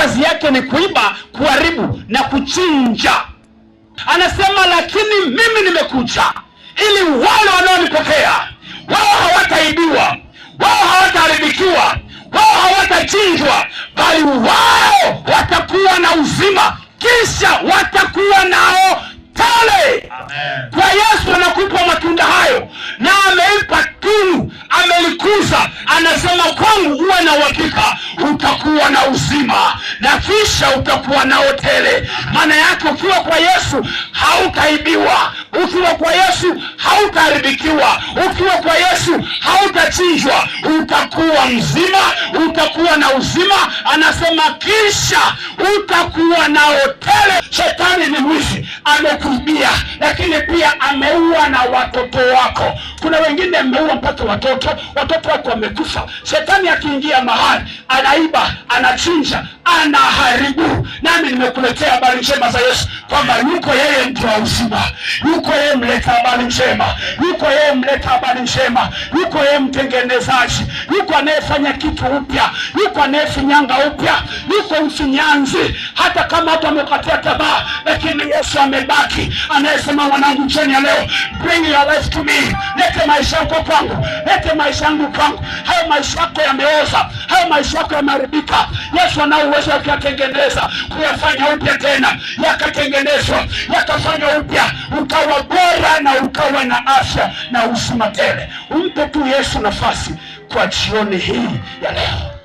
kazi yake ni kuiba, kuharibu na kuchinja. Anasema lakini mimi nimekuja ili wale wanaonipokea wao hawataibiwa, wao hawataharibikiwa, wao hawatachinjwa, bali wao watakuwa na uzima, kisha watakuwa nao tele. Amen. Kwa Yesu anakupa matunda hayo, na ameipa tunu, amelikuza. Anasema kwangu uwe na uhakika utakuwa na uzima, na kisha utakuwa nao tele. Maana yake ukiwa kwa Yesu hautaibiwa, ukiwa kwa Yesu hautaharibikiwa, ukiwa kwa Yesu hautachinjwa, utakuwa mzima, utakuwa na uzima. Anasema kisha utakuwa nao tele. Shetani ni mwizi, amekuibia, lakini pia ameua na watoto wako. Kuna wengine ameua mpaka watoto wako wamekufa. Shetani akiingia mahali anaiba, anachinja, anaharibu. Nami nimekuletea habari njema za Yesu kwamba yuko yeye mtu wa uzima, yuko yeye mleta habari njema, yuko yeye mleta habari njema, yuko yeye mtengenezaji, yuko anayefanya kitu upya, yuko anayefinyanga upya, yuko mfinyanzi. Hata kama watu wamekatia tamaa, lakini Yesu amebaki, anayesema mwanangu, njoni ya leo, bring your life to me. Lete maisha yako kwangu, lete maisha yangu kwangu. Hayo maisha yako yameoza, hayo maisha yako yameharibika, Yesu ana uwezo wa kuyatengeneza, kuyafanya upya tena. Yakatengenezwa, yakafanya upya, ukawa bora na ukawa na afya na uzima tele. Umpe tu Yesu nafasi kwa jioni hii ya leo.